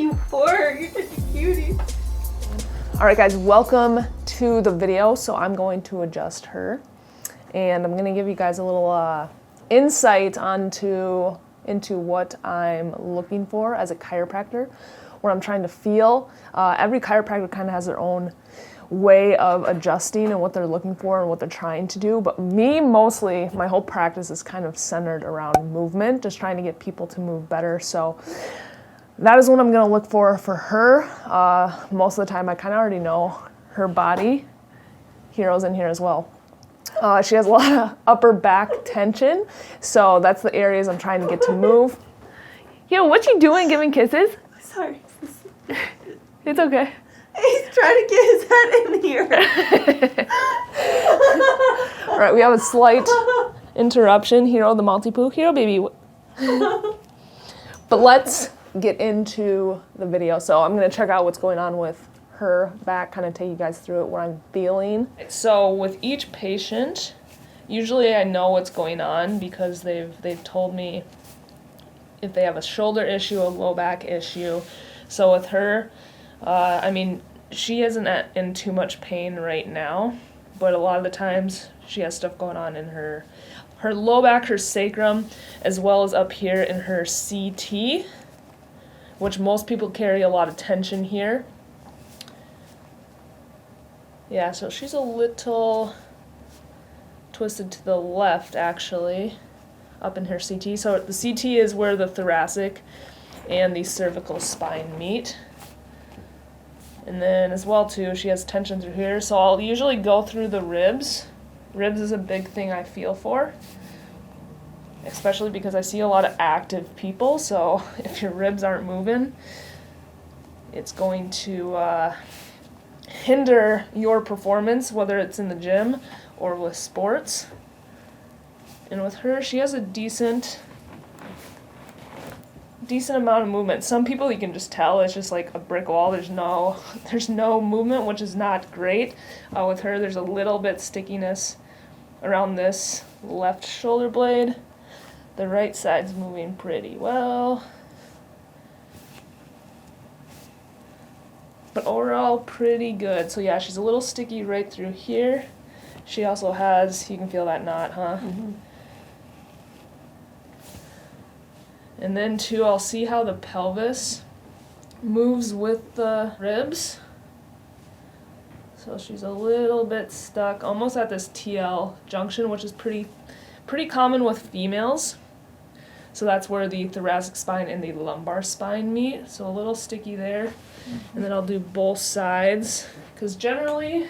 You poor, you're such a cutie. All right, guys, welcome to the video. So I'm going to adjust her, and I'm gonna give you guys a little insight into what I'm looking for as a chiropractor, what I'm trying to feel. Every chiropractor kind of has their own way of adjusting and what they're looking for and what they're trying to do. But me, mostly, my whole practice is kind of centered around movement, just trying to get people to move better. So that is what I'm gonna look for her. Most of the time, I kind of already know her body. Hero's in here as well. She has a lot of upper back tension, so that's the areas I'm trying to get to move. Yo, what you doing giving kisses? Sorry. It's okay. He's trying to get his head in here. All right, we have a slight interruption. Hero, the multi-poo. Hero, baby. But let's get into the video. So I'm going to check out what's going on with her back, kind of take you guys through it, what I'm feeling. So with each patient, usually I know what's going on because they've told me if they have a shoulder issue, a low back issue. So with her, I mean, she isn't in too much pain right now, but a lot of the times she has stuff going on in her low back, her sacrum, as well as up here in her CT, which most people carry a lot of tension here. Yeah, so she's a little twisted to the left, actually, up in her CT. So the CT is where the thoracic and the cervical spine meet. And then as well, too, she has tension through here. So I'll usually go through the ribs. Ribs is a big thing I feel for, especially because I see a lot of active people. So if your ribs aren't moving, it's going to hinder your performance, whether it's in the gym or with sports. And with her, she has a decent amount of movement. Some people, you can just tell it's just like a brick wall. There's no movement, which is not great. With her, there's a little bit stickiness around this left shoulder blade. The right side's moving pretty well. But overall, pretty good. So yeah, she's a little sticky right through here. She also has, you can feel that knot, huh? Mm-hmm. And then too, I'll see how the pelvis moves with the ribs. So she's a little bit stuck, almost at this TL junction, which is pretty common with females. So that's where the thoracic spine and the lumbar spine meet. So a little sticky there. Mm-hmm. And then I'll do both sides, because generally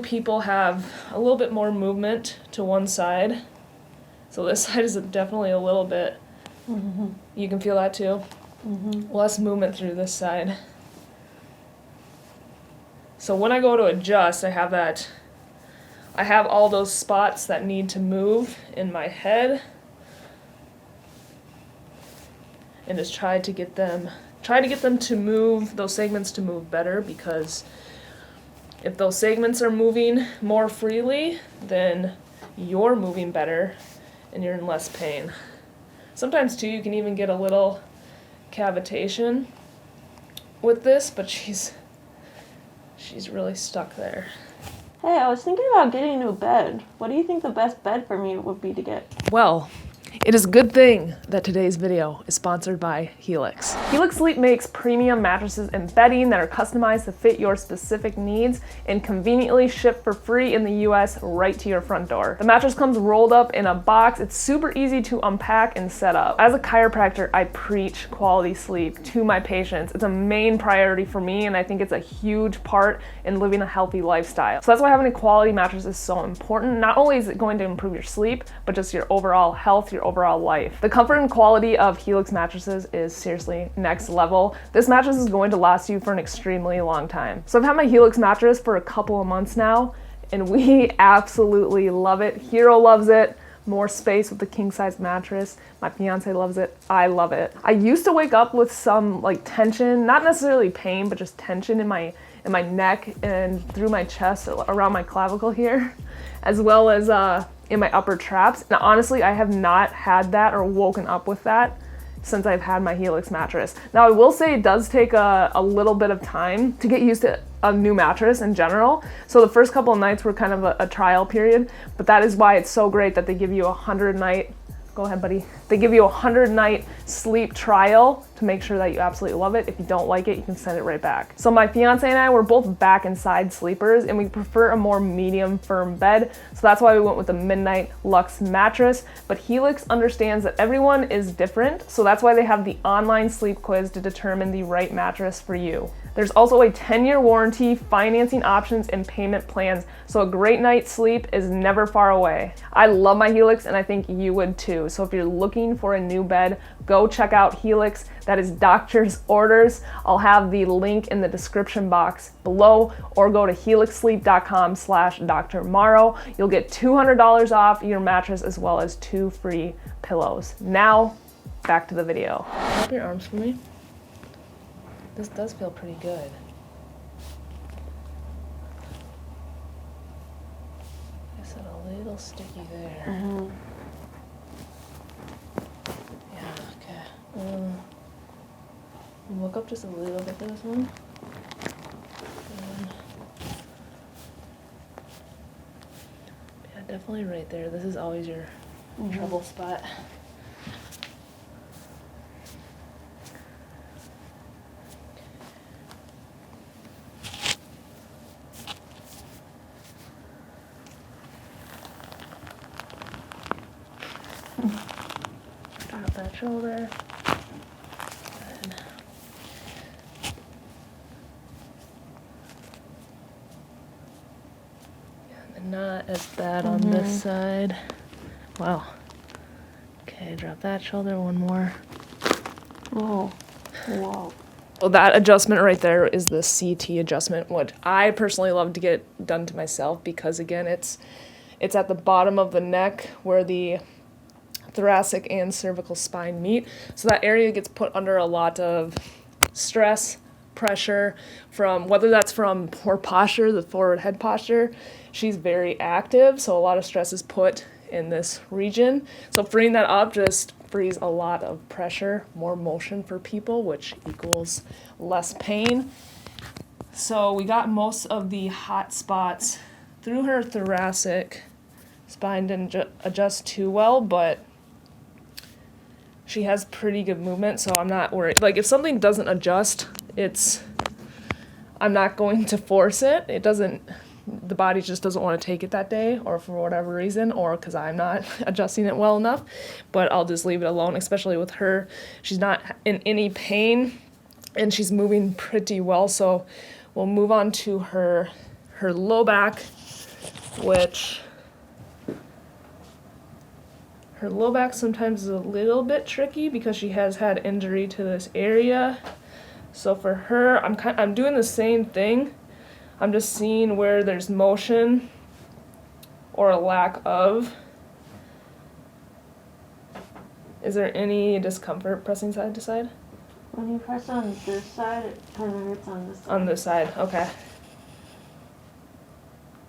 people have a little bit more movement to one side. So this side is definitely a little bit, mm-hmm. You can feel that too. Mm-hmm. Less movement through this side. So when I go to adjust, I have all those spots that need to move in my head, and just try to get them to move, those segments to move better, because if those segments are moving more freely, then you're moving better and you're in less pain. Sometimes too, you can even get a little cavitation with this, but she's really stuck there. Hey, I was thinking about getting a new bed. What do you think the best bed for me would be to get? Well, it is a good thing that today's video is sponsored by Helix. Helix Sleep makes premium mattresses and bedding that are customized to fit your specific needs and conveniently ship for free in the US right to your front door. The mattress comes rolled up in a box. It's super easy to unpack and set up. As a chiropractor, I preach quality sleep to my patients. It's a main priority for me, and I think it's a huge part in living a healthy lifestyle. So that's why having a quality mattress is so important. Not only is it going to improve your sleep, but just your overall health, your overall life. The comfort and quality of Helix mattresses is seriously next level. This mattress is going to last you for an extremely long time. So I've had my Helix mattress for a couple of months now, and we absolutely love it. Hero loves it. More space with the king size mattress. My fiance loves it. I love it. I used to wake up with some like tension, not necessarily pain, but just tension in my neck and through my chest, around my clavicle here, as well as in my upper traps. Now, honestly, I have not had that or woken up with that since I've had my Helix mattress. Now I will say it does take a little bit of time to get used to a new mattress in general. So the first couple of nights were kind of a trial period, but that is why it's so great that they give you 100-night, go ahead buddy, they give you 100-night sleep trial to make sure that you absolutely love it. If you don't like it, you can send it right back. So my fiance and I were both back and side sleepers, and we prefer a more medium firm bed. So that's why we went with the Midnight Luxe mattress. But Helix understands that everyone is different. So that's why they have the online sleep quiz to determine the right mattress for you. There's also a 10-year warranty, financing options, and payment plans, so a great night's sleep is never far away. I love my Helix, and I think you would too. So if you're looking for a new bed, go check out Helix. That is Doctor's Orders. I'll have the link in the description box below, or go to helixsleep.com/Dr. Morrow. You'll get $200 off your mattress as well as 2 free pillows. Now, back to the video. Wrap your arms for me. This does feel pretty good. I said a little sticky there. Mm-hmm. Yeah, okay. Look up just a little bit for this one. Yeah, definitely right there. This is always your trouble spot. Drop that shoulder. Good. And not as bad on this side. Wow. Okay, drop that shoulder, one more. Whoa. Whoa. Well, that adjustment right there is the CT adjustment, which I personally love to get done to myself because, again, it's at the bottom of the neck where the thoracic and cervical spine meet. So that area gets put under a lot of stress, pressure, from whether that's from poor posture, the forward head posture. She's very active, so a lot of stress is put in this region. So freeing that up just frees a lot of pressure, more motion for people, which equals less pain. So we got most of the hot spots through her thoracic. Spine didn't adjust too well, but she has pretty good movement, so I'm not worried. Like, if something doesn't adjust, I'm not going to force it. The body just doesn't want to take it that day, or for whatever reason, or because I'm not adjusting it well enough, but I'll just leave it alone, especially with her. She's not in any pain, and she's moving pretty well, so we'll move on to her low back, which... Her low back sometimes is a little bit tricky because she has had injury to this area. So for her, I'm doing the same thing. I'm just seeing where there's motion or a lack of. Is there any discomfort pressing side to side? When you press on this side, it kind of hurts on this side. On this side, okay.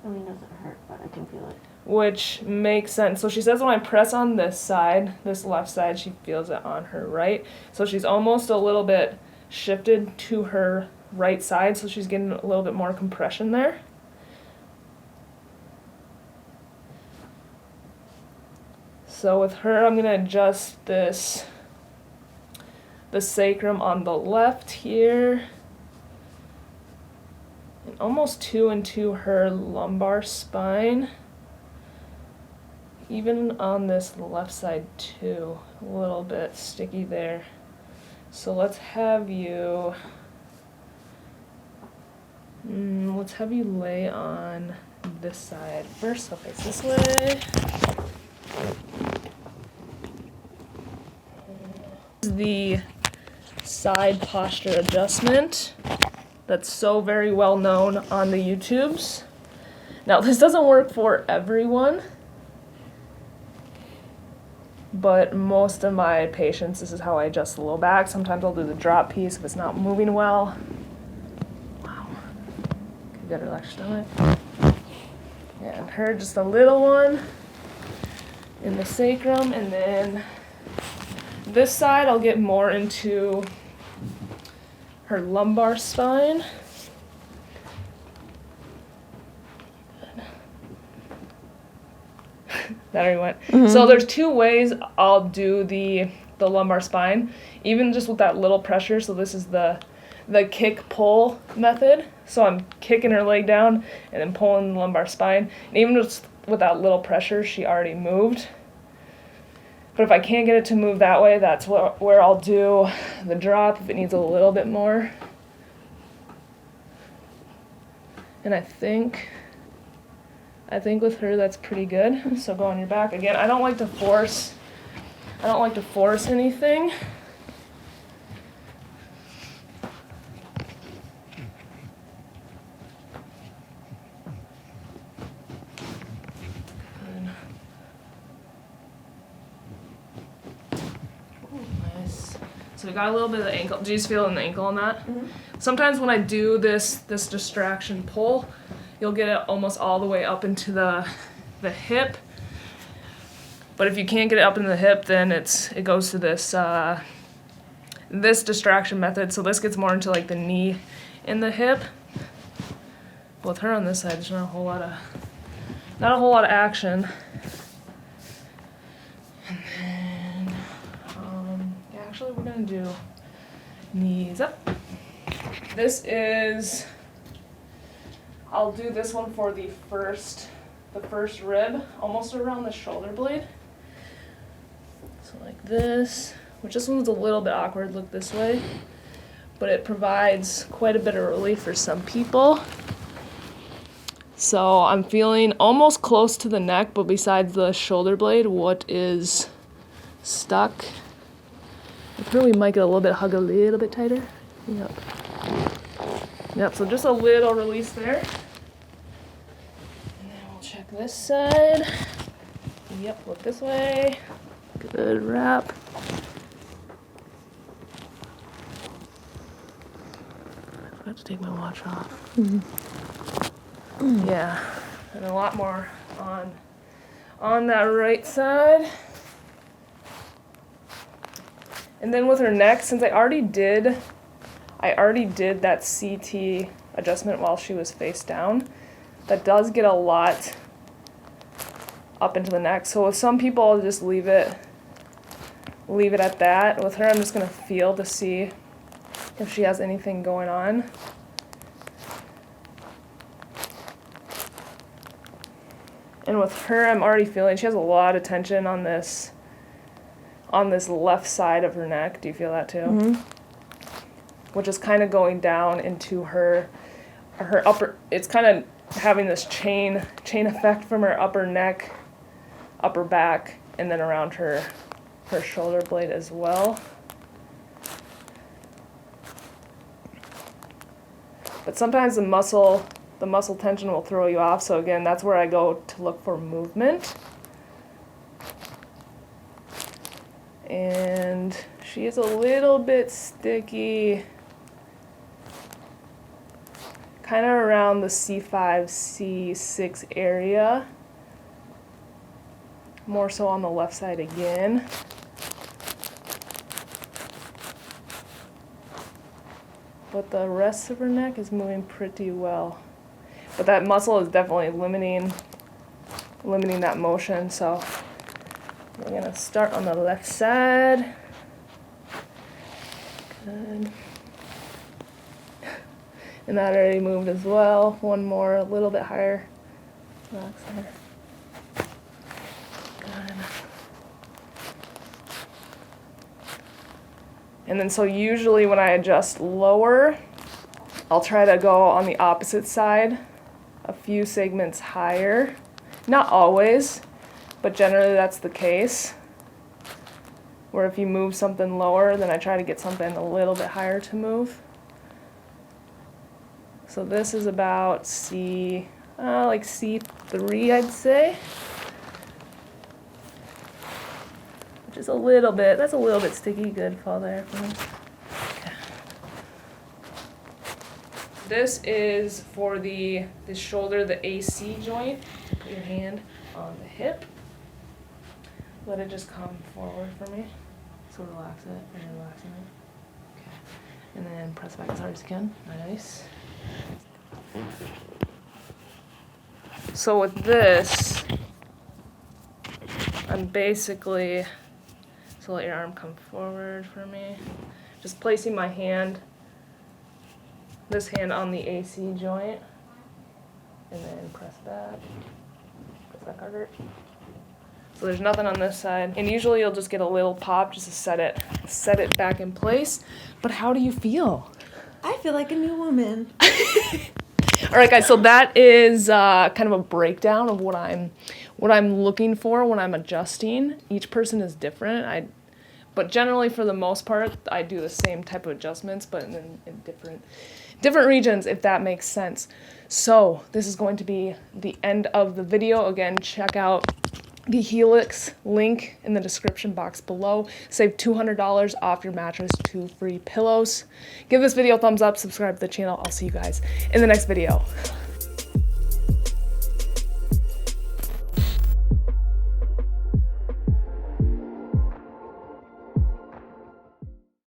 I mean, it doesn't hurt, but I can feel it. Which makes sense. So she says when I press on this side, this left side, she feels it on her right. So she's almost a little bit shifted to her right side, so she's getting a little bit more compression there. So with her, I'm going to adjust the sacrum on the left here, and almost 2 into her lumbar spine. Even on this left side too, a little bit sticky there. So let's have you lay on this side first. So face this way. The side posture adjustment that's so very well known on the YouTubes. Now this doesn't work for everyone, but most of my patients, this is how I adjust the low back. Sometimes I'll do the drop piece if it's not moving well. Wow. You gotta relax your stomach. And her, just a little one in the sacrum, and then this side, I'll get more into her lumbar spine. There he went. Mm-hmm. So there's two ways I'll do the lumbar spine, even just with that little pressure. So this is the kick pull method. So I'm kicking her leg down and then pulling the lumbar spine. And even just with that little pressure, she already moved. But if I can't get it to move that way, that's where I'll do the drop if it needs a little bit more. And I think with her that's pretty good. So go on your back. Again, I don't like to force anything. So we got a little bit of the ankle. Do you just feel in the ankle on that? Mm-hmm. Sometimes when I do this distraction pull, you'll get it almost all the way up into the hip. But if you can't get it up into the hip, then it goes to this distraction method. So this gets more into like the knee and the hip. But with her on this side, there's not a whole lot of action. And then actually we're gonna do knees up. I'll do this one for the first rib, almost around the shoulder blade. So like this, which this one's a little bit awkward, look this way, but it provides quite a bit of relief for some people. So I'm feeling almost close to the neck, but besides the shoulder blade, what is stuck? With her, we might get a little bit, hug a little bit tighter. Yep, so just a little release there. And then we'll check this side. Yep, look this way. Good wrap. I forgot to take my watch off. Mm-hmm. Yeah, and a lot more on that right side. And then with her neck, since I already did that CT adjustment while she was face down, that does get a lot up into the neck. So with some people, I'll just leave it at that. With her, I'm just gonna feel to see if she has anything going on. And with her, I'm already feeling she has a lot of tension on this left side of her neck. Do you feel that too? Mm-hmm. Which is kind of going down into her upper, it's kind of having this chain effect from her upper neck, upper back, and then around her shoulder blade as well. But sometimes the muscle tension will throw you off, so again, that's where I go to look for movement. And she is a little bit sticky, kind of around the C5, C6 area, more so on the left side again. But the rest of her neck is moving pretty well. But that muscle is definitely limiting that motion, so we're going to start on the left side. Good. And that already moved as well. One more, a little bit higher. Relax there. Good. And then so usually when I adjust lower, I'll try to go on the opposite side, a few segments higher. Not always, but generally that's the case. Where if you move something lower, then I try to get something a little bit higher to move. So this is about like C3, I'd say. Which is that's a little bit sticky. Good, fall there for me. Okay. This is for the shoulder, the AC joint. Put your hand on the hip. Let it just come forward for me. So relax it, and you're relaxing it. Okay. And then press back as hard as you can. Nice. So with this, I'm basically, so let your arm come forward for me. Just placing my hand, this hand on the AC joint, and then press back harder. So there's nothing on this side, and usually you'll just get a little pop just to set it back in place. But how do you feel? I feel like a new woman. All right, guys. So that is kind of a breakdown of what I'm looking for when I'm adjusting. Each person is different. But generally, for the most part, I do the same type of adjustments, but in different regions, if that makes sense. So this is going to be the end of the video. Again, check out the Helix link in the description box below. Save $200 off your mattress, 2 free pillows. Give this video a thumbs up, subscribe to the channel. I'll see you guys in the next video.